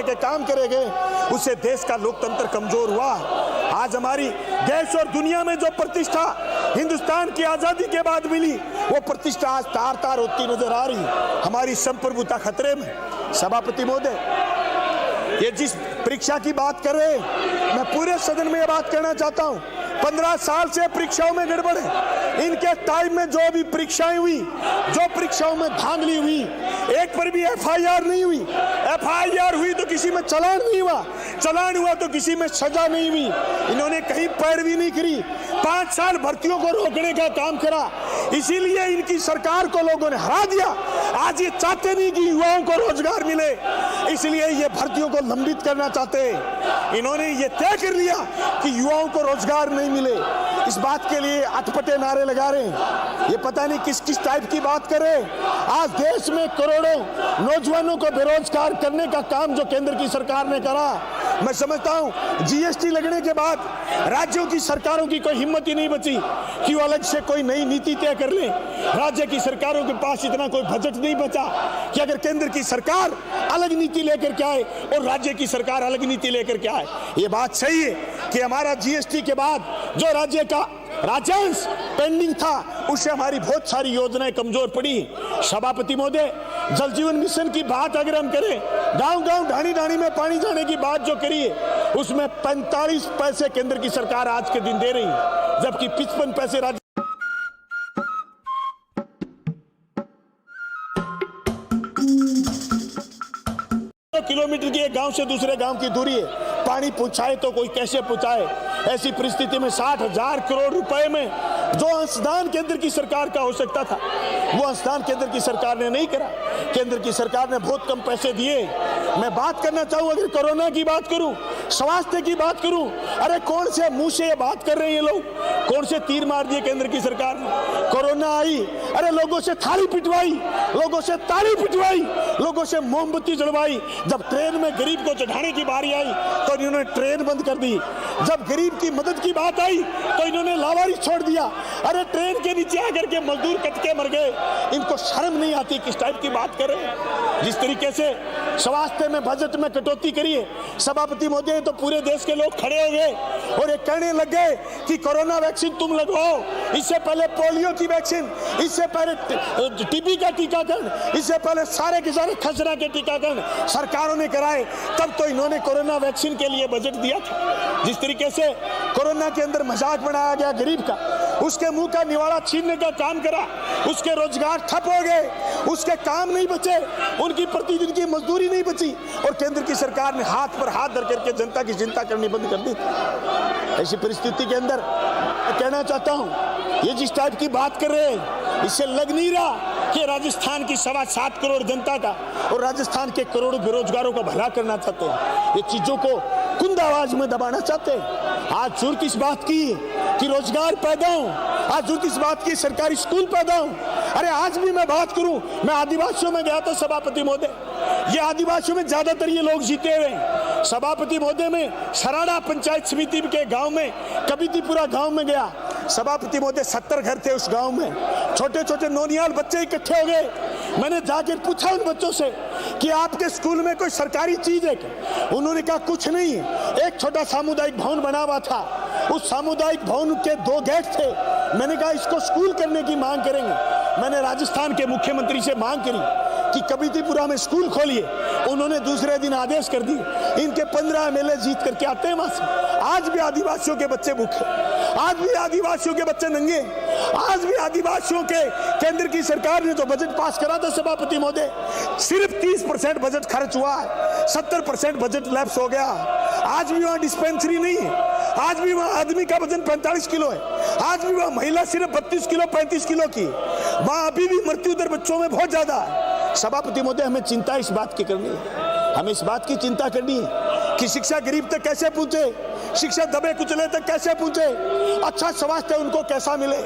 के काम करे गए, उससे देश का लोकतंत्र कमजोर हुआ। आज हमारी देश और दुनिया में जो प्रतिष्ठा हिंदुस्तान की आजादी के बाद मिली, वो प्रतिष्ठा आज तार तार होती नजर आ रही। हमारी संप्रभुता खतरे में। सभापति महोदय, ये जिस परीक्षा की बात कर रहे हैं, मैं पूरे सदन में ये बात कहना चाहता हूँ, 15 साल से परीक्षाओं में गड़बड़ है। इनके टाइम में जो भी परीक्षाएं हुई, जो परीक्षाओं में धांधली हुई, एक पर भी FIR नहीं हुई। FIR हुई तो किसी में चालान नहीं हुआ, चालान हुआ तो किसी में सजा नहीं हुई। इन्होंने कहीं पैरवी नहीं करी। 5 साल भर्तियों को रोकने का काम करा, इसीलिए इनकी सरकार को लोगों ने हरा दिया। आज ये चाहते नहीं कि युवाओं को रोजगार मिले, इसलिए ये भर्तियों को लंबित करना चाहते हैं। इन्होंने ये तय कर लिया कि युवाओं को रोजगार नहीं मिले। इस बात के लिए अटपटे नारे लगा रहे हैं। ये पता नहीं किस किस टाइप की बात कर रहे हैं। आज देश में करोड़ों नौजवानों को बेरोजगार करने का काम जो केंद्र की सरकार ने करा, मैं समझता हूं GST लगने के बाद राज्यों की सरकारों की कोई हिम्मत ही नहीं बची कि वो अलग से कोई नई नीति तय कर ले। राज्य की सरकारों के पास इतना कोई बजट नहीं बचा कि अगर केंद्र की सरकार अलग नीति लेकर के आए और राज्य की सरकार अलग नीति लेकर के आए। ये बात सही है कि हमारा GST के बाद जो राज्य का राजस्व पेंडिंग था, उससे हमारी बहुत सारी योजनाएं कमजोर पड़ी। सभापति महोदय, जल जीवन मिशन की बात अगर हम करें, गांव-गांव ढाणी-ढाणी में पानी जाने की बात जो करी है, उसमें 45 पैसे केंद्र की सरकार आज के दिन दे रही है, जबकि 55 पैसे राज्य। किलोमीटर की एक गांव से दूसरे गांव की दूरी है, पानी पहुंचाए तो कोई कैसे पहुंचाए। ऐसी परिस्थिति में 60,000 करोड़ रुपए में जो अंशदान केंद्र की सरकार का हो सकता था, वो अंशदान केंद्र की सरकार ने नहीं करा। केंद्र की सरकार ने बहुत कम पैसे दिए। मैं बात करना चाहूं, अगर कोरोना की बात करूं, स्वास्थ्य की बात करूं, अरे कौन से मुंह से ये बात कर रहे हैं ये लोग? कौन से तीर मार दिए केंद्र की सरकार ने? कोरोना आई, अरे लोगों से थाली पिटवाई, लोगों से ताली पिटवाई, लोगों से मोमबत्ती जलवाई। जब ट्रेन में गरीब को चढ़ाने की बारी आई तो इन्होंने ट्रेन बंद कर दी। जब गरीब की मदद की बात आई तो इन्होंने लावारिस छोड़ दिया। अरे ट्रेन के नीचे आकर के मजदूर कट के मर गए। इनको शर्म नहीं आती? किस टाइप की बात कर रहे हैं? जिस तरीके से स्वास्थ्य में बजट में कटौती करिए, सभापति महोदय, तो पूरे देश के लोग खड़े हो गए और ये कहने लग गए कि कोरोना वैक्सीन तुम लगवाओ। इससे पहले पोलियो की वैक्सीन, इससे पहले TB का टीकाकरण, इससे पहले सारे के सारे खसरा के टीकाकरण सरकारों ने कराए, तब तो इन्होंने कोरोना वैक्सीन के लिए बजट दिया था। जिस तरीके से कोरोना के अंदर मजाक बनाया गया गरीब का, उसके मुंह का निवाड़ा छीनने का काम करा, उसके रोजगार ठप हो गए, उसके काम नहीं बचे, उनकी प्रतिदिन की मजदूरी नहीं बची, और केंद्र की सरकार ने हाथ पर हाथ धर करके जनता की चिंता करनी बंद कर दी। ऐसी परिस्थिति के अंदर कहना चाहता हूं, ये जिस टाइप की बात कर रहे हैं, इससे लग नहीं रहा कि राजस्थान की 7.25 करोड़ जनता का और राजस्थान के करोड़ों बेरोजगारों का भला करना चाहते हैं। ये चीजों को कुंद आवाज में दबाना चाहते हैं। आज जरूरत इस बात की कि रोजगार पैदा हो, आज जरूरत इस बात की सरकारी स्कूल पैदा हो। अरे आज भी मैं बात करूं, मैं आदिवासियों में गया था सभापति महोदय, ये आदिवासियों में ज्यादातर ये लोग जीते हुए हैं। सभापति महोदय, में सराड़ा पंचायत समिति के गांव में, कबीतीपुरा गांव में गया सभापति महोदय, 70 घर थे उस गांव में, छोटे छोटे नौनियाल बच्चे इकट्ठे हो गए। मैंने जाकर पूछा उन बच्चों से कि आपके स्कूल में कोई सरकारी चीज है क्या? उन्होंने कहा कुछ नहीं है, एक छोटा सामुदायिक भवन बना हुआ था, उस सामुदायिक भवन के 2 गेट थे। मैंने कहा इसको स्कूल करने की मांग करेंगे। मैंने राजस्थान के मुख्यमंत्री से मांग करी कि कबीतीपुरा में स्कूल खोलिए। उन्होंने दूसरे दिन आदेश कर दिए। इनके 15 MLA जीत करके आते हैं वहां से। आज भी आदिवासियों के बच्चे भूखे, आज भी आदिवासियों के बच्चे नंगे, आज भी आदिवासियों के केंद्र की सरकार ने जो बजट पास करा था सभापति महोदय, सिर्फ 30% बजट खर्च हुआ है, 70% बजट लैप्स हो गया। आज भी वहाँ डिस्पेंसरी नहीं है, आज भी वहाँ आदमी का वजन 45 किलो है, आज भी वहाँ महिला सिर्फ 32 किलो 35 किलो की, वहाँ अभी भी मृत्यु दर बच्चों में बहुत ज्यादा है। सभापति महोदय, हमें चिंता इस बात की करनी है, हमें इस बात की चिंता करनी है कि शिक्षा गरीब तक कैसे पहुंचे, शिक्षा दबे कुचले तक कैसे पहुंचे, अच्छा स्वास्थ्य उनको कैसा मिले।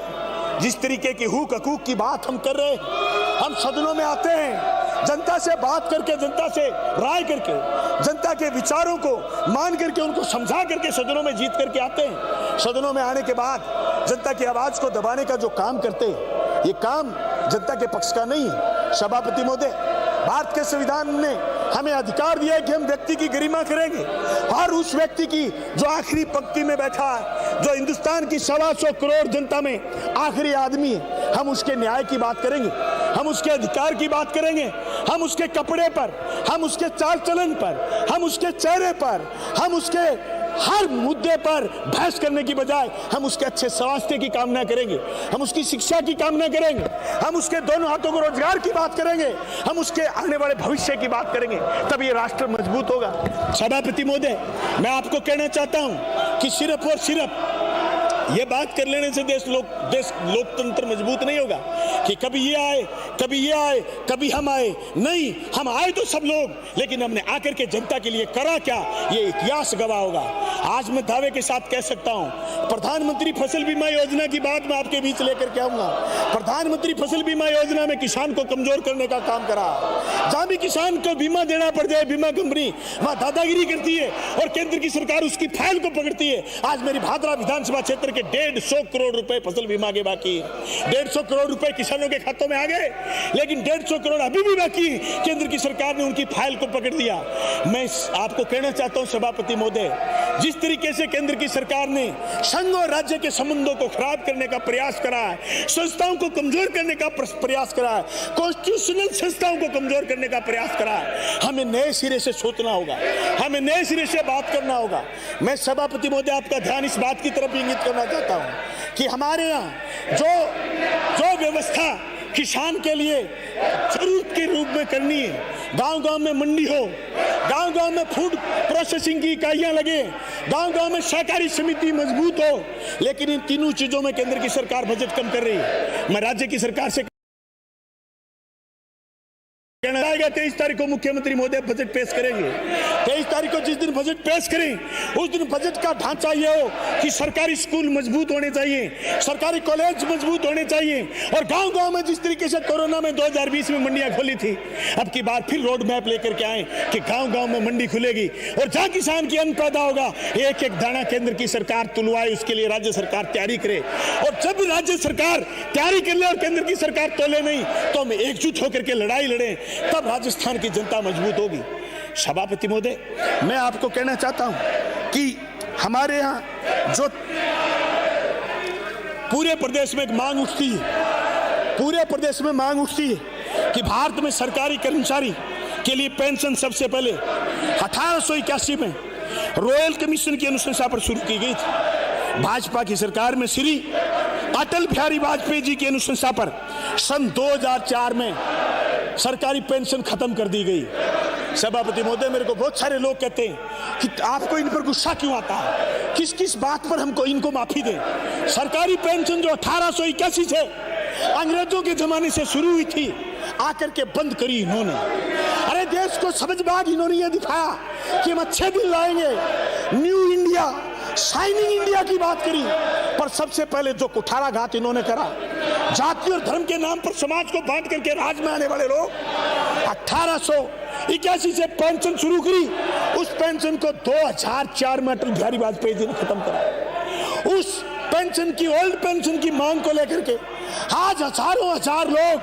जिस तरीके की हुक हकूक की बात हम कर रहे हैं, हम सदनों में आते हैं, जनता से बात करके, जनता से राय करके, जनता के विचारों को मान करके, उनको समझा करके सदनों में जीत करके आते हैं। सदनों में आने के बाद जनता की आवाज को दबाने का जो काम करते हैं, ये काम जनता के पक्ष का नहीं है। सभापति महोदय, भारत के संविधान ने हमें अधिकार दिया है कि हम व्यक्ति की गरिमा करेंगे। और उस व्यक्ति की जो आखिरी पंक्ति में बैठा है, जो हिंदुस्तान की 125 करोड़ जनता में आखिरी आदमी है, हम उसके न्याय की बात करेंगे, हम उसके अधिकार की बात करेंगे, हम उसके कपड़े पर, हम उसके चाल चलन पर, हम उसके चेहरे पर, हम उसके हर मुद्दे पर बहस करने की बजाय हम उसके अच्छे स्वास्थ्य की कामना करेंगे, हम उसकी शिक्षा की कामना करेंगे, हम उसके दोनों हाथों को रोजगार की बात करेंगे, हम उसके आने वाले भविष्य की बात करेंगे, तब ये राष्ट्र मजबूत होगा। सभापति महोदय, मैं आपको कहना चाहता हूं कि सिर्फ और सिर्फ ये बात कर लेने से देश लोकतंत्र मजबूत नहीं होगा कि कभी ये आए, कभी ये आए, कभी हम आए। नहीं, हम आए तो सब लोग, लेकिन हमने आकर के जनता के लिए करा क्या, ये इतिहास गवाह होगा। आज मैं दावे के साथ कह सकता हूं, प्रधानमंत्री फसल बीमा योजना की बात मैं आपके बीच लेकर के आऊंगा। प्रधानमंत्री फसल बीमा योजना में किसान को कमजोर करने का काम करा। जहां भी किसान को बीमा देना पड़ जाए, बीमा कंपनी वहां दादागिरी करती है और केंद्र की सरकार उसकी फाइल को पकड़ती है। आज मेरी भादरा विधानसभा क्षेत्र के 150 करोड़ रुपए फसल बीमा के बाकी है। 150 करोड़ रुपए किसानों के खातों में आ गए, लेकिन 150 करोड़ अभी भी बाकी। केंद्र की सरकार ने उनकी फाइल को पकड़ दिया। मैं आपको कहना चाहता हूं सभापति महोदय, जिस तरीके से केंद्र की सरकार ने संघ और राज्य के संबंधों को खराब करने का प्रयास करा है, संस्थाओं को कमजोर करने का प्रयास करा है, कॉन्स्टिट्यूशनल संस्थाओं को कमजोर करने का प्रयास करा है, हमें नए सिरे से सोचना होगा, हमें नए सिरे से बात करना होगा। मैं सभापति महोदय आपका ध्यान इस बात की तरफ इंगित करना चाहता हूं कि हमारे यहाँ जो व्यवस्था किसान के लिए जरूरत के रूप में करनी है, गांव-गांव में मंडी हो, गांव-गांव में फूड प्रोसेसिंग की इकाइयां लगे, गांव-गांव में सहकारी समिति मजबूत हो, लेकिन इन तीनों चीजों में केंद्र की सरकार बजट कम कर रही है। मैं राज्य की सरकार से 23 तारीख को मुख्यमंत्री महोदय बजट पेश करेंगे। 23 तारीख को जिस दिन बजट पेश करें, उस दिन बजट का ढांचा ये हो कि सरकारी स्कूल मजबूत होने चाहिए, सरकारी कॉलेज मजबूत होने चाहिए, और गांव-गांव में जिस तरीके से कोरोना में 2020 में मंडियां खोली थी, अब की बार फिर रोड मैप लेकर के आए कि गांव-गांव में मंडी खुलेगी और जहां किसान की अन्न पैदा होगा, एक एक दाना केंद्र की सरकार तुलवाए, उसके लिए राज्य सरकार तैयारी करे। और जब राज्य सरकार तैयारी कर ले और केंद्र की सरकार तोले नहीं, तो हम एकजुट होकर के लड़ाई लड़ें, तब राजस्थान की जनता मजबूत होगी। सभापति महोदय, मैं आपको कहना चाहता हूं कि हमारे यहां जो पूरे प्रदेश में एक मांग उठती है, पूरे प्रदेश में मांग उठती है कि भारत में सरकारी कर्मचारी के लिए पेंशन सबसे पहले 1881 में रॉयल कमीशन की अनुशंसा पर शुरू की गई थी। भाजपा की सरकार में श्री अटल बिहारी वाजपेयी जी की अनुशंसा पर सन 2004 में सरकारी पेंशन खत्म कर दी गई। सभापति महोदय, मेरे को बहुत सारे लोग कहते हैं कि आपको इन पर गुस्सा क्यों आता है, किस किस बात पर हमको इनको माफी दें। सरकारी पेंशन जो 1881 से अंग्रेजों के जमाने से शुरू हुई थी, आकर के बंद करी इन्होंने। अरे देश को समझबाग इन्होंने ये दिखाया कि हम अच्छे दिन लाएंगे, न्यू इंडिया, शाइनिंग इंडिया की बात करी, पर सबसे पहले जो कुठाराघात इन्होंने करा, जाति और धर्म के नाम पर समाज को बांट करके राज में आने वाले लोग, 1881 से पेंशन शुरू करी, उस पेंशन को 2004 में अटल बिहारी वाजपेयी जी ने खत्म करा। उस पेंशन की, ओल्ड पेंशन की मांग को लेकर के आज हजारों हजार लोग,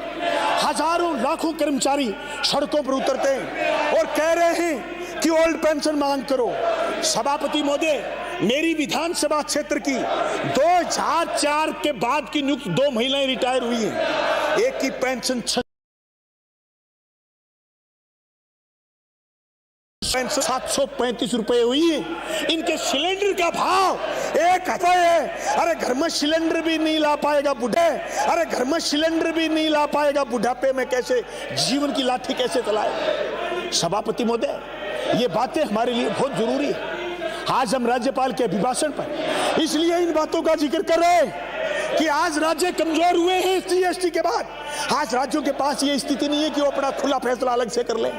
हजारों लाखों कर्मचारी सड़कों पर उतरते हैं और कह रहे हैं कि ओल्ड पेंशन मांग करो। सभापति महोदय, मेरी विधानसभा क्षेत्र की 2004 के बाद की नियुक्त 2 महिलाएं रिटायर हुई हैं, एक की पेंशन 735 रुपए हुई है। इनके सिलेंडर का भाव 1 रुपए है। अरे घर में सिलेंडर भी नहीं ला पाएगा बूढ़े, अरे घर में सिलेंडर भी नहीं ला पाएगा, बुढ़ापे में कैसे जीवन की लाठी कैसे चलाए। सभापति महोदय, ये बातें हमारे लिए बहुत जरूरी है। आज हम राज्यपाल के अभिभाषण पर इसलिए इन बातों का जिक्र कर रहे हैं कि आज राज्य कमजोर हुए हैं इस जीएसटी के बाद। आज राज्यों के पास ये स्थिति नहीं है कि वो अपना खुला फैसला अलग से कर लें।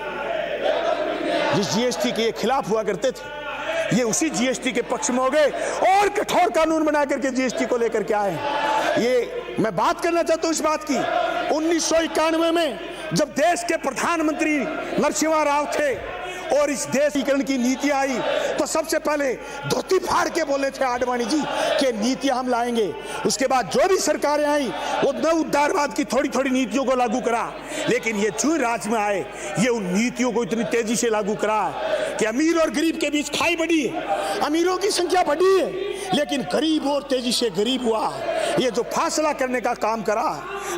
जिस जीएसटी के खिलाफ हुआ करते थे, ये उसी जीएसटी के पक्ष में हो गए और कठोर कानून बना करके जीएसटी को लेकर के आए। ये मैं बात करना चाहता हूं इस बात की, 1991 में जब देश के प्रधानमंत्री नरसिम्हा राव थे, और इस देशीकरण की नीतियां आई तो सबसे पहले धोती फाड़ के बोले थे आडवाणी जी कि नीतियां हम लाएंगे। उसके बाद जो भी सरकारें आई वो नव उदारवाद की थोड़ी थोड़ी नीतियों को लागू करा, लेकिन ये जो राज में आए ये उन नीतियों को इतनी तेजी से लागू करा कि अमीर और गरीब के बीच खाई बढ़ी है, अमीरों की संख्या बढ़ी है, लेकिन गरीब और तेजी से गरीब हुआ। ये जो फासला करने का काम करा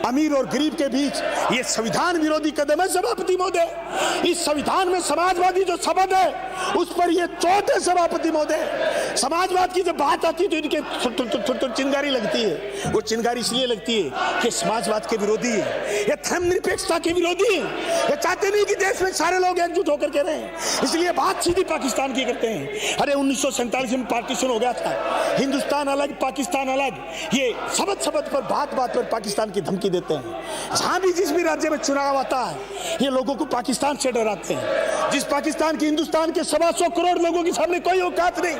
अमीर और गरीब के बीच, ये संविधान विरोधी कदम है सभापति महोदय। इस संविधान में समाजवादी जो शब्द है उस पर ये चोट है सभापति महोदय। समाजवाद की जब बात आती है तो इनके चिंगारी लगती है। वो चिंगारी इसलिए लगती है कि समाजवाद के विरोधी है, ये धर्मनिरपेक्षता के विरोधी है, ये चाहते नहीं कि देश में सारे लोग एकजुट होकर के रहें, इसलिए बात सीधी पाकिस्तान की करते हैं। अरे 1947 में पार्टीशन हो गया था, हिंदुस्तान अलग पाकिस्तान अलग, ये शब्द शब्द पर बात बात पर पाकिस्तान की धमकी देते हैं। जहां भी जिस भी राज्य में चुनाव आता है ये लोगों को पाकिस्तान से डराते हैं। जिस पाकिस्तान की हिंदुस्तान के 125 करोड़ लोगों के सामने कोई औकात नहीं,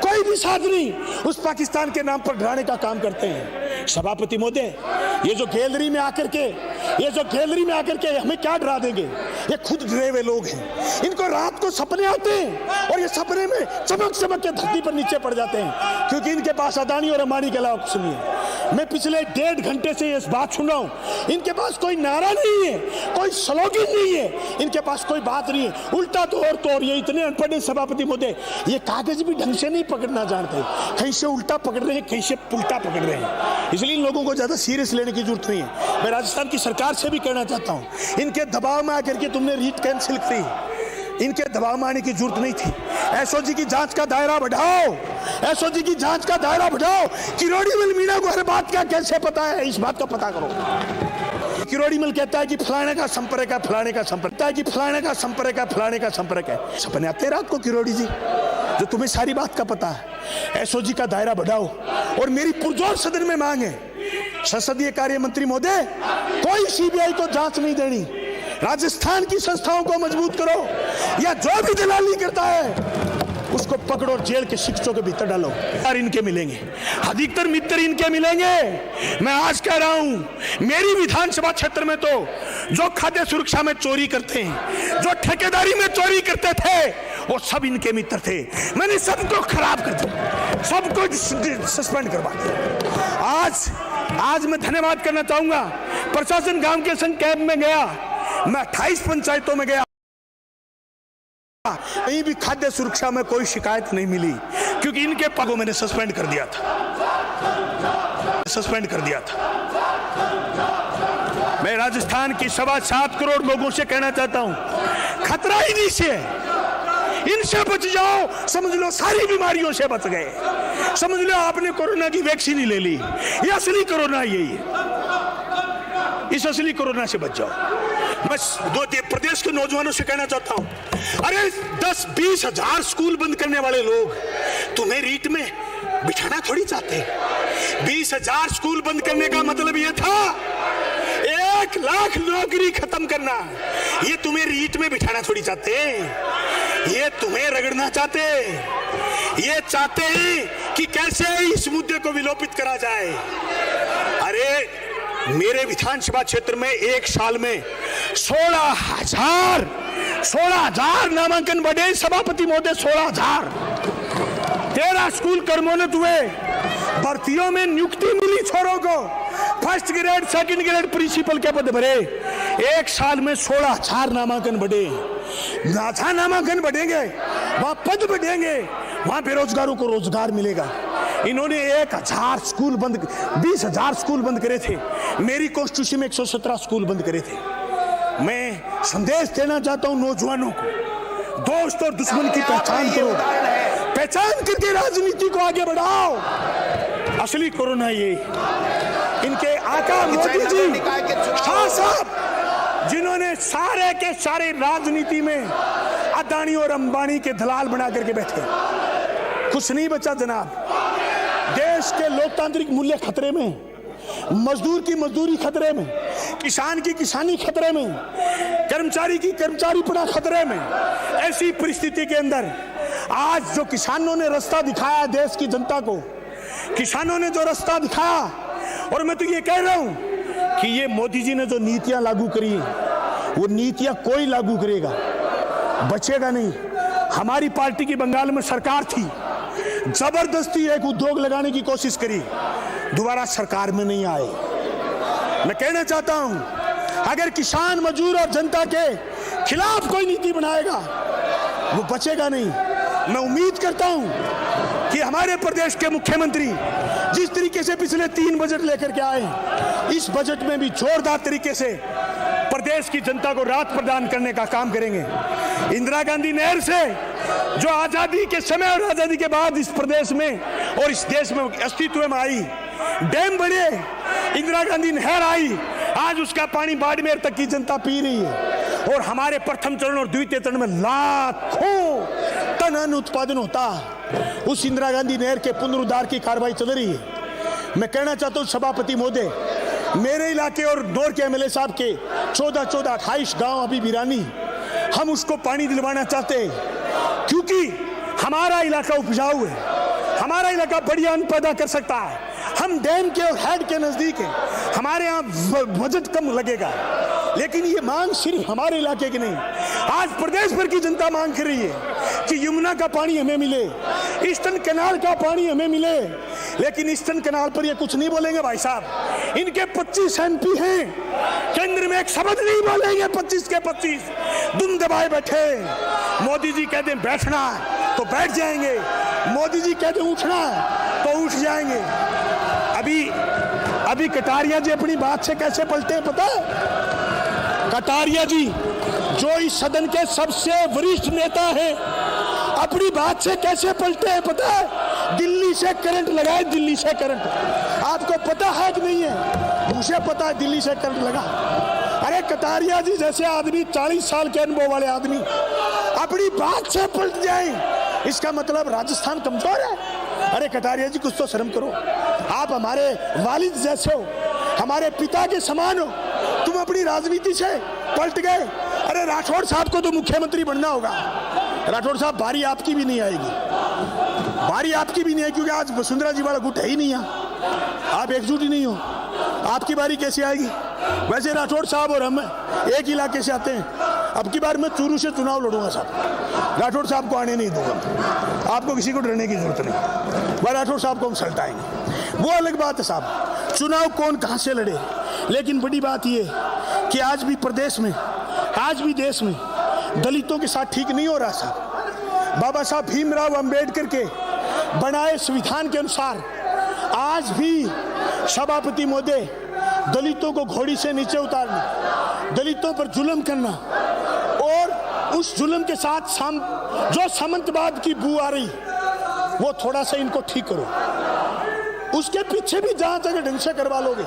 कोई भी साध नहीं, उस पाकिस्तान के नाम पर डराने का काम करते हैं। सभापति महोदय, ये जो गैलरी में आकर के हमें क्या डरा देंगे, ये खुद डरे हुए लोग हैं। इनको रात को सपने आते हैं और ये सपने में चमक चमक के धरती पर नीचे पड़ जाते हैं, क्योंकि इनके पास अदानी और अंबानी के अलावा कुछ नहीं है। मैं पिछले 1.5 घंटे से इस बात सुन रहा हूं, इनके पास कोई नारा नहीं है, कोई स्लोगन नहीं है, इनके पास कोई बात नहीं है, उल्टा तो और ये इतने अनपढ़ हैं सभापति महोदय, ये कागज भी ढंग से नहीं पकड़ना जानते, कहीं से उल्टा पकड़ रहे हैं, कहीं से पुल्टा पकड़ रहे हैं। इसलिए इन लोगों को ज्यादा सीरियस लेने की जरूरत नहीं है। मैं राजस्थान की सरकार से भी कहना चाहता हूं, इनके दबाव में आकर के तुमने रीट कैंसिल करी, इनके दबाव में आने की जरूरत नहीं थी। एसओजी की जांच का दायरा बढ़ाओ, एसओजी की जांच का दायरा बढ़ाओ। किरोड़ी मिल मीणा को हर बात का कैसे पता है, इस बात का पता करो। किरोड़ी मिल कहता है कि फलाने का संपर्क है, फलाने का संपर्क है, कि फलाने का संपर्क है, फलाने का संपर्क है। सपने आते रात को किरोड़ी जी, जो तुम्हें सारी बात का पता है। एसओजी का दायरा बढ़ाओ और मेरी पुरजोर सदन में मांग है, संसदीय कार्य मंत्री महोदय, कोई सीबीआई को जांच नहीं देनी, राजस्थान की संस्थाओं को मजबूत करो, या जो भी दलाली करता है उसको पकड़ो, जेल के शिक्षकों के भीतर डालो। यार इनके मिलेंगे, अधिकतर मित्र इनके मिलेंगे। मैं आज कह रहा हूं, मेरी विधानसभा क्षेत्र में तो जो खाद्य सुरक्षा में चोरी करते हैं, जो ठेकेदारी में चोरी करते थे, वो सब इनके मित्र थे। मैंने सबको खराब कर दिया, सबको सस्पेंड करवा दिया। आज मैं धन्यवाद करना चाहूंगा, प्रशासन गांव के संग कैंप में गया, मैं 28 पंचायतों में गया, कहीं भी खाद्य सुरक्षा में कोई शिकायत नहीं मिली, क्योंकि इनके पगों मैंने सस्पेंड कर दिया था। मैं राजस्थान की 7.25 करोड़ लोगों से कहना चाहता हूं, खतरा ही नहीं से, इनसे बच जाओ, समझ लो सारी बीमारियों से बच गए, समझ लो आपने कोरोना की वैक्सीन ही ले ली, ये असली कोरोना यही है, इस असली कोरोना से बच जाओ। मैं प्रदेश के नौजवानों से कहना चाहता हूं, अरे 10-20 हजार स्कूल बंद करने वाले लोग तुम्हें रीट में बिठाना थोड़ी चाहते। 20 हजार स्कूल बंद करने का मतलब यह था 1 लाख नौकरी खत्म करना। ये तुम्हें रीट में बिठाना थोड़ी चाहते, ये तुम्हें रगड़ना चाहते, ये चाहते हैं कि कैसे इस मुद्दे को विलोपित करा जाए। अरे मेरे विधानसभा क्षेत्र में एक साल में 16,000 नामांकन बढ़े सभापति महोदय, 16,000। 13 स्कूल क्रमोन्नत हुए, भर्तियों में नियुक्ति मिली छोरों को, first grade second grade principal के पद भरे। एक साल में 16,000 नामांकन बढ़े। जहां नामांकन बढ़ेंगे वहां पद बढ़ेंगे, वहां बेरोजगारों को रोजगार मिलेगा। इन्होंने 1,000 स्कूल बंद, 20,000 स्कूल बंद करे थे। मेरी कॉन्स्टिट्यूंसी में 117 स्कूल बंद करे थे। मैं संदेश देना चाहता हूं नौजवानों को, दोस्त और दुश्मन की पहचान करो, पहचान करके राजनीति को आगे बढ़ाओ। असली कोरोना ये इनके आका मोदी जी, शाह साहब, जिन्होंने सारे के सारे राजनीति में अदानी और अंबानी के दलाल बना करके बैठे, कुछ नहीं बचा जनाब। देश के लोकतांत्रिक मूल्य खतरे में, मजदूर की मजदूरी खतरे में, किसान की किसानी खतरे में, कर्मचारी की कर्मचारी पड़ा खतरे में। ऐसी परिस्थिति के अंदर आज जो किसानों ने रास्ता दिखाया देश की जनता को, किसानों ने जो रास्ता दिखाया, और मैं तो ये कह रहा हूं कि ये मोदी जी ने जो नीतियां लागू करी, वो नीतियां कोई लागू करेगा, बचेगा नहीं। हमारी पार्टी की बंगाल में सरकार थी, जबरदस्ती एक उद्योग लगाने की कोशिश करी, दोबारा सरकार में नहीं आए। मैं कहना चाहता हूं, अगर किसान, मजदूर और जनता के खिलाफ कोई नीति बनाएगा वो बचेगा नहीं। मैं उम्मीद करता हूं कि हमारे प्रदेश के मुख्यमंत्री जिस तरीके से पिछले 3 बजट लेकर के आए, इस बजट में भी जोरदार तरीके से प्रदेश की जनता को राहत प्रदान करने का काम करेंगे। इंदिरा गांधी नहर से जो आजादी के समय और आजादी के बाद इस प्रदेश में और इस देश में अस्तित्व में आई, डैम बने, इंदिरा गांधी नहर आई, आज उसका पानी बाड़मेर तक की जनता पी रही है। और हमारे प्रथम चरण और द्वितीय चरण में लाखों टन अन्न उत्पादन होता, उस इंदिरा गांधी नहर के पुनरुद्धार की कार्रवाई चल रही है। मैं कहना चाहता हूं सभापति महोदय, मेरे इलाके और दौर के एमएलए साहब के 14-28 गांव अभी वीरानी, हम उसको पानी दिलवाना चाहते हैं क्योंकि हमारा इलाका उपजाऊ है, हमारा इलाका बढ़िया अन्न पैदा कर सकता है। हम डैम के और हेड के नजदीक हैं, हमारे यहाँ बजट कम लगेगा, लेकिन ये मांग सिर्फ हमारे इलाके की नहीं, आज प्रदेश भर की जनता मांग कर रही है कि यमुना का पानी हमें मिले, ईस्टर्न कैनाल का पानी हमें मिले। लेकिन ईस्टर्न कैनाल पर ये कुछ नहीं बोलेंगे भाई साहब, इनके 25 एमपी हैं, केंद्र में एक शब्द नहीं बोलेंगे, 25 के 25 दुम दबाए बैठे। मोदी जी कहते हैं बैठना तो बैठ जाएंगे, मोदी जी कहते हैं उठना तो उठ जाएंगे। अभी कटारिया जी अपनी बात से कैसे पलटे हैं पता है? कटारिया जी जो इस सदन के सबसे वरिष्ठ नेता हैं, अपनी बात से कैसे पलटे हैं पता है? दिल्ली से करंट लगाए, दिल्ली से करंट। आपको पता है कि नहीं है? मुझे पता है दिल्ली से करंट लगा। अरे कटारिया जी जैसे आदमी, 40 साल के अनुभव वाले आदमी अपनी बात से पलट जाए, इसका मतलब राजस्थान कमजोर है। अरे कटारिया जी कुछ तो शर्म करो, आप हमारे वालिद जैसे हो, हमारे पिता के समान हो, तुम अपनी राजनीति से पलट गए। अरे राठौड़ साहब को तो मुख्यमंत्री बनना होगा। राठौड़ साहब बारी आपकी भी नहीं आएगी, बारी आपकी भी नहीं है, क्योंकि आज वसुंधरा जी वाला गुट है ही नहीं यहाँ, आप एकजुट ही नहीं हो, आपकी बारी कैसे आएगी? वैसे राठौड़ साहब और हम एक इलाके से आते हैं, अब की बार मैं चूरू से चुनाव लड़ूंगा साहब, राठौड़ साहब को आने नहीं दूंगा, आपको किसी को डरने की जरूरत नहीं, वह राठौड़ साहब को हम सल्टाएंगे। वो अलग बात है साहब, चुनाव कौन कहाँ से लड़े, लेकिन बड़ी बात यह कि आज भी प्रदेश में, आज भी देश में दलितों के साथ ठीक नहीं हो रहा साहब। बाबा साहब भीमराव अंबेडकर के बनाए संविधान के अनुसार आज भी सभापति महोदय दलितों को घोड़ी से नीचे उतारना, दलितों पर जुल्म करना और उस जुल्म के साथ जो सामंतवाद की बू आ रही, वो थोड़ा सा इनको ठीक करो। उसके पीछे भी जांच अगर ढंग से करवा लोगे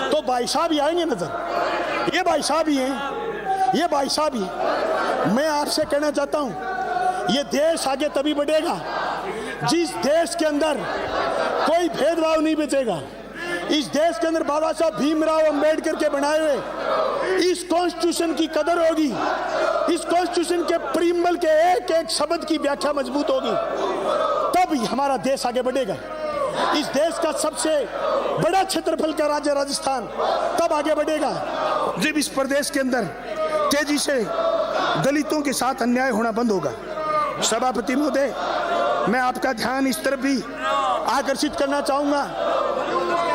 तो भाई साहब ही आएंगे नजर, ये भाई साहब ही हैं, ये भाई साहब ही। मैं आपसे कहना चाहता हूं, ये देश आगे तभी बढ़ेगा जिस देश के अंदर कोई भेदभाव नहीं बचेगा, इस देश के अंदर बाबा साहब भीमराव अंबेडकर के बनाए हुए इस कॉन्स्टिट्यूशन की कदर होगी, इस कॉन्स्टिट्यूशन के प्रीम्बल के एक एक शब्द की व्याख्या मजबूत होगी, तब हमारा देश आगे बढ़ेगा। इस देश का सबसे बड़ा क्षेत्रफल का राज्य राजस्थान तब आगे बढ़ेगा जब इस प्रदेश के अंदर तेजी से दलितों के साथ अन्याय होना बंद होगा। सभापति महोदय, मैं आपका ध्यान इस तरफ भी आकर्षित करना चाहूंगा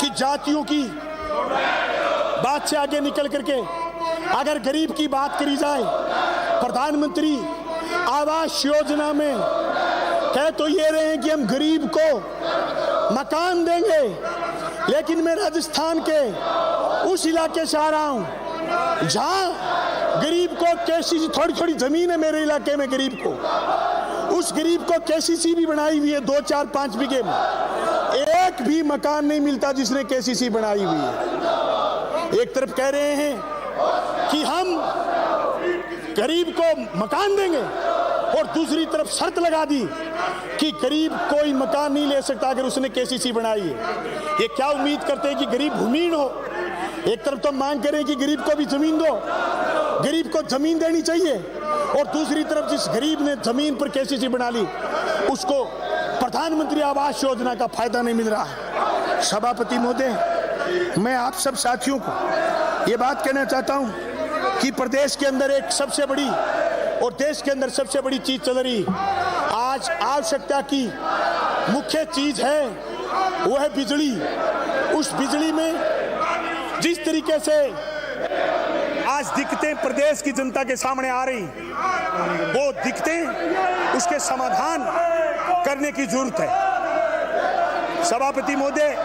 कि जातियों की बात से आगे निकल करके अगर गरीब की बात करी जाए, प्रधानमंत्री आवास योजना में कह तो ये रहे हैं कि हम गरीब को मकान देंगे, लेकिन मैं राजस्थान के उस इलाके से आ रहा हूं जहां गरीब को केसीसी, थोड़ी थोड़ी जमीन है मेरे इलाके में गरीब को, उस गरीब को केसीसी भी बनाई हुई है 2, 4, 5 बीघे में, एक भी मकान नहीं मिलता जिसने केसीसी बनाई हुई है। एक तरफ कह रहे हैं कि हम गरीब को मकान देंगे और दूसरी तरफ शर्त लगा दी कि गरीब कोई मकान नहीं ले सकता अगर उसने केसीसी बनाई है। ये क्या उम्मीद करते हैं कि गरीब भूमिहीन हो? एक तरफ तो मांग करें कि गरीब को भी जमीन दो, गरीब को जमीन देनी चाहिए, और दूसरी तरफ जिस गरीब ने जमीन पर केसीसी बना ली उसको प्रधानमंत्री आवास योजना का फायदा नहीं मिल रहा। सभापति महोदय, मैं आप सब साथियों को ये बात कहना चाहता हूं कि प्रदेश के अंदर एक सबसे बड़ी और देश के अंदर सबसे बड़ी चीज चल रही आज आवश्यकता की मुख्य चीज है वो है बिजली। उस बिजली में जिस तरीके से आज दिक्कतें प्रदेश की जनता के सामने आ रही वो दिक्कतें उसके समाधान करने की जरूरत है। सभापति महोदय,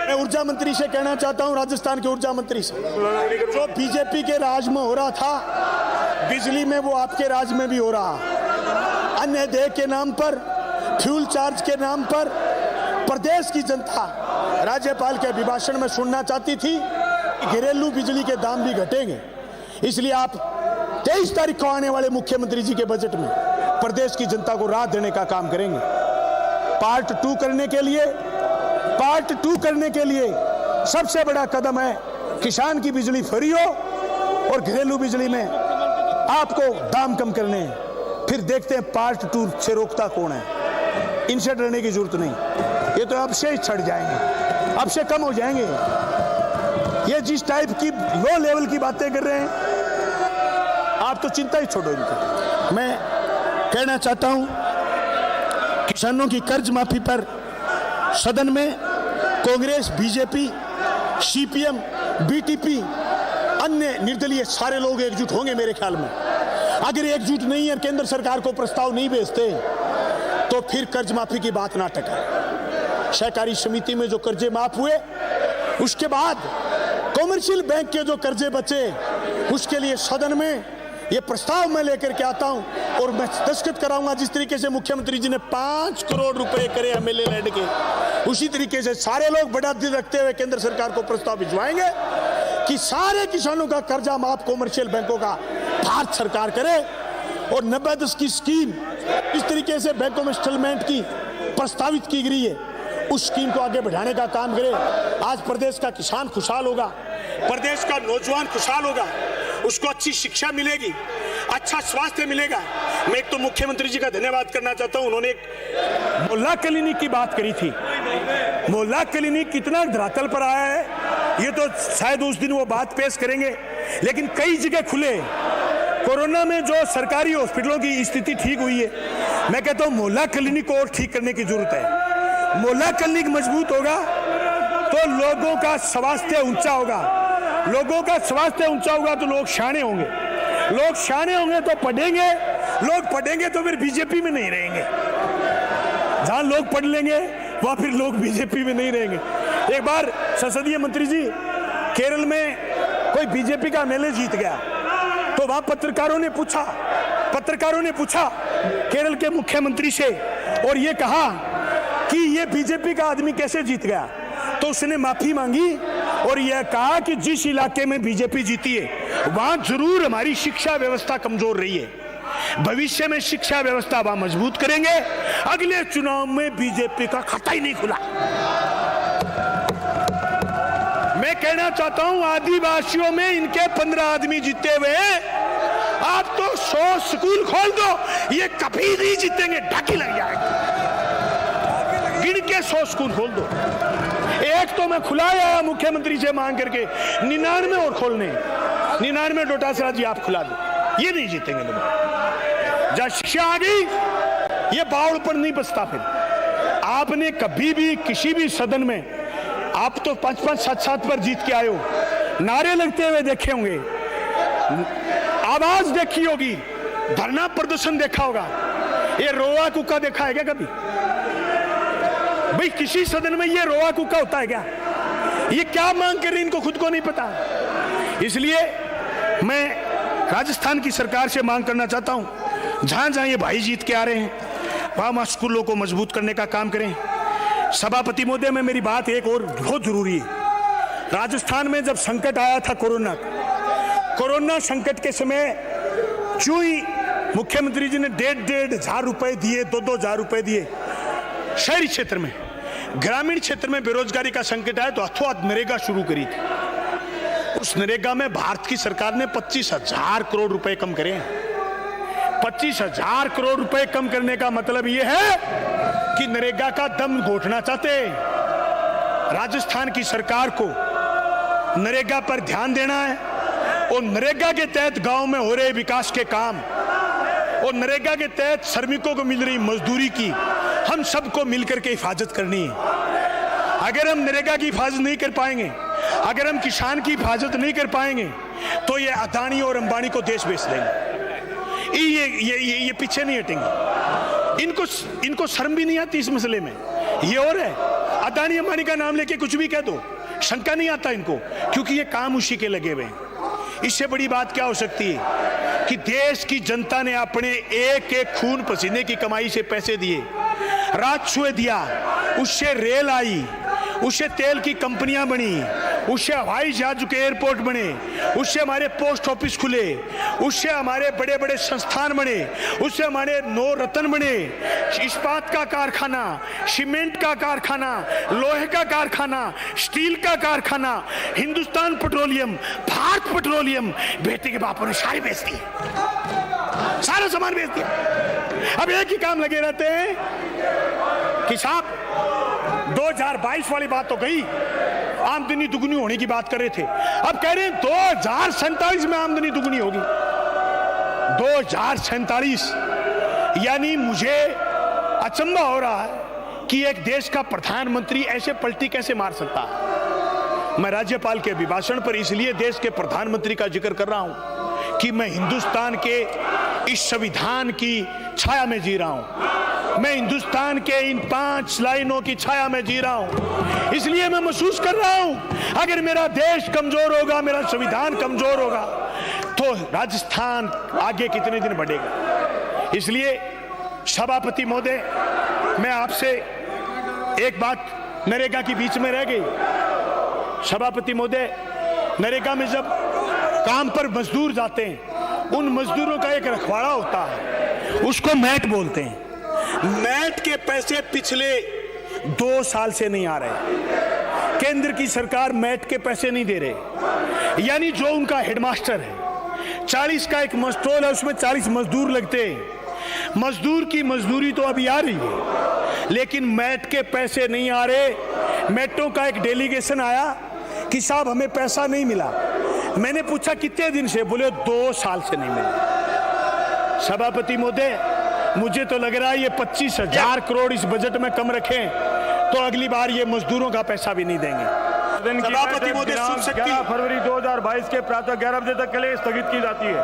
मैं ऊर्जा मंत्री से कहना चाहता हूं, राजस्थान के ऊर्जा मंत्री से, जो बीजेपी के राज में हो रहा था बिजली में वो आपके राज में भी हो रहा। अन्य देय के नाम पर, फ्यूल चार्ज के नाम पर प्रदेश की जनता राज्यपाल के अभिभाषण में सुनना चाहती थी कि घरेलू बिजली के दाम भी घटेंगे। इसलिए आप 23 तारीख को आने वाले मुख्यमंत्री जी के बजट में प्रदेश की जनता को राहत देने का काम करेंगे। पार्ट 2 करने के लिए सबसे बड़ा कदम है किसान की बिजली फ्री हो और घरेलू बिजली में आपको दाम कम करने हैं। फिर देखते हैं पार्ट 2 से रोकता कौन है। इनसे डरने की जरूरत नहीं, ये तो अब से ही छड़ जाएंगे, अब से कम हो जाएंगे। ये जिस टाइप की लो लेवल की बातें कर रहे हैं आप तो चिंता ही छोड़ो इनकी। मैं कहना चाहता हूं किसानों की कर्ज माफी पर सदन में कांग्रेस, बीजेपी, सीपीएम, बीटीपी, अन्य निर्दलीय सारे लोग एकजुट होंगे मेरे ख्याल में। अगर एकजुट नहीं है, केंद्र सरकार को प्रस्ताव नहीं भेजते तो फिर कर्ज माफी की बात ना टका। सहकारी समिति में जो कर्जे माफ हुए उसके बाद कॉमर्शियल बैंक के जो कर्जे बचे उसके लिए सदन में ये प्रस्ताव मैं लेकर के आता हूं और मैं दस्तखत कराऊंगा। जिस तरीके से मुख्यमंत्री जी ने 5 करोड़ रुपए करे एमएलए लैंड के, उसी तरीके से सारे लोग बड़ा दिल रखते हुए केंद्र सरकार को प्रस्ताव भिजवाएंगे कि सारे किसानों का कर्जा माफ कॉमर्शियल बैंकों का भारत सरकार करे और 90-10 की स्कीम इस तरीके से बैंकों में सेटलमेंट की प्रस्तावित की गई है उस स्कीम को आगे बढ़ाने का काम करे। आज प्रदेश का किसान खुशहाल होगा, प्रदेश का नौजवान खुशहाल होगा, उसको अच्छी शिक्षा मिलेगी, अच्छा स्वास्थ्य मिलेगा। मैं एक तो मुख्यमंत्री जी का धन्यवाद करना चाहता हूं, उन्होंने एक मोहल्ला क्लिनिक की बात करी थी। मोहल्ला क्लिनिक कितना धरातल पर आया है ये तो शायद उस दिन वो बात पेश करेंगे, लेकिन कई जगह खुले। कोरोना में जो सरकारी हॉस्पिटलों की स्थिति ठीक हुई है, मैं कहता हूं मोहल्ला क्लिनिक को और ठीक करने की जरूरत है। मोहल्ला क्लिनिक मजबूत होगा तो लोगों का स्वास्थ्य ऊंचा होगा, लोगों का स्वास्थ्य ऊंचा होगा तो लोग शाणे होंगे, लोग शाणे होंगे तो पढ़ेंगे, लोग पढ़ेंगे तो फिर बीजेपी में नहीं रहेंगे। जहां लोग पढ़ लेंगे वहां फिर लोग बीजेपी में नहीं रहेंगे। एक बार संसदीय मंत्री जी केरल में कोई बीजेपी का एमएलए जीत गया तो वहां पत्रकारों ने पूछा केरल के मुख्यमंत्री से और ये कहा कि ये बीजेपी का आदमी कैसे जीत गया, तो उसने माफी मांगी और यह कहा कि जिस इलाके में बीजेपी जीती है वहां जरूर हमारी शिक्षा व्यवस्था कमजोर रही है, भविष्य में शिक्षा व्यवस्था वहां मजबूत करेंगे। अगले चुनाव में बीजेपी का खाता ही नहीं खुला। मैं कहना चाहता हूं आदिवासियों में इनके 15 आदमी जीते हुए, आप तो 100 स्कूल खोल दो ये कभी नहीं जीतेंगे, ढाकी लग जाएगी। गिन के 100 स्कूल खोल दो। एक तो मैं खुलाया मुख्यमंत्री से मांग करके 99 और खोलने, 99 डोटासरा जी आप खुला दो, ये नहीं जीतेंगे लोग। जब शिक्षा आ गई ये बाउल पर नहीं बचता। फिर आपने कभी भी किसी भी सदन में आप तो 5-5, 7-7 पर जीत के आए हो, नारे लगते हुए देखे होंगे, आवाज देखी होगी, धरना प्रदर्शन देखा होगा, ये रोआ कुक्का देखा है क्या कभी? भाई किसी सदन में ये रोआ कुक्का होता है क्या? ये क्या मांग कर रहे हैं इनको खुद को नहीं पता। इसलिए मैं राजस्थान की सरकार से मांग करना चाहता हूं जहां जहां ये भाई जीत के आ रहे हैं वहां स्कूलों को मजबूत करने का काम करें। सभापति महोदय में मेरी बात एक और बहुत जरूरी है। राजस्थान में जब संकट आया था कोरोना संकट के समय जो ही मुख्यमंत्री जी ने 1,500 रुपए दिए, 2,000 रुपए दिए शहरी क्षेत्र में, ग्रामीण क्षेत्र में बेरोजगारी का संकट आया तो अथवा नरेगा शुरू करी थी। उस नरेगा में भारत की सरकार ने 25,000 करोड़ रुपए कम करे। 25,000 करोड़ रुपए कम करने का मतलब यह है कि नरेगा का दम घोटना चाहते। राजस्थान की सरकार को नरेगा पर ध्यान देना है और नरेगा के तहत गांव में हो रहे विकास के काम और नरेगा के तहत श्रमिकों को मिल रही मजदूरी की हम सबको मिलकर के हिफाजत करनी है। अगर हम नरेगा की हिफाजत नहीं कर पाएंगे, अगर हम किसान की हिफाजत नहीं कर पाएंगे, तो ये अदानी और अंबानी को देश बेच देंगे। ये पीछे नहीं हटेंगे। इनको शर्म भी नहीं आती इस मसले में। ये और है, अदानी अंबानी का नाम लेके कुछ भी कह दो, शंका नहीं आता इनको, क्योंकि ये काम उसी के लगे हुए हैं। इससे बड़ी बात क्या हो सकती है कि देश की जनता ने अपने एक एक खून पसीने की कमाई से पैसे दिए, राजस्व दिया, उससे रेल आई, उससे तेल की कंपनियां बनी, उससे हवाई जहाज के एयरपोर्ट बने, उससे हमारे पोस्ट ऑफिस खुले, उससे हमारे बड़े बड़े संस्थान बने, उससे हमारे 9 रत्न बने, इस्पात का कारखाना, सीमेंट का कारखाना, लोहे का कारखाना, स्टील का कारखाना, हिंदुस्तान पेट्रोलियम, भारत पेट्रोलियम, बेटे के बापों ने सारे बेच दिए, सारा सामान बेच दिया। अब एक ही काम लगे रहते हैं कि साहब 2022 वाली बात तो गई, आमदनी दुगनी होने की बात कर रहे थे, अब कह रहे हैं 2047 में आमदनी दुगनी होगी। 2047, यानी मुझे अचंभा हो रहा है कि एक देश का प्रधानमंत्री ऐसे पलटी कैसे मार सकता है। मैं राज्यपाल के अभिभाषण पर इसलिए देश के प्रधानमंत्री का जिक्र कर रहा हूं कि मैं हिंदुस्तान के इस संविधान की छाया में जी रहा हूं, मैं हिंदुस्तान के इन 5 लाइनों की छाया में जी रहा हूं। इसलिए मैं महसूस कर रहा हूं, अगर मेरा देश कमजोर होगा, मेरा संविधान कमजोर होगा, तो राजस्थान आगे कितने दिन बढ़ेगा। इसलिए सभापति महोदय, मैं आपसे एक बात नरेगा की बीच में रह गई। सभापति महोदय, नरेगा में जब काम पर मजदूर जाते हैं, उन मजदूरों का एक रखवाड़ा होता है, उसको मैट बोलते हैं। मैट के पैसे पिछले 2 साल से नहीं आ रहे। केंद्र की सरकार मैट के पैसे नहीं दे रहे। यानी जो उनका हेडमास्टर है, 40 का एक मस्टोल है, उसमें 40 मजदूर लगते हैं। मजदूर की मजदूरी तो अभी आ रही है, लेकिन मैट के पैसे नहीं आ रहे। मैटों का एक डेलीगेशन आया कि साहब हमें पैसा नहीं मिला। मैंने पूछा कितने दिन से, बोले 2 साल से नहीं मिला। सभापति महोदय, मुझे तो लग रहा है ये 25,000 करोड़ इस बजट में कम रखें तो अगली बार ये मजदूरों का पैसा भी नहीं देंगे। सभापति महोदय, 11 फरवरी 2022 के प्रातः 11 बजे तक के लिए स्थगित की जाती है।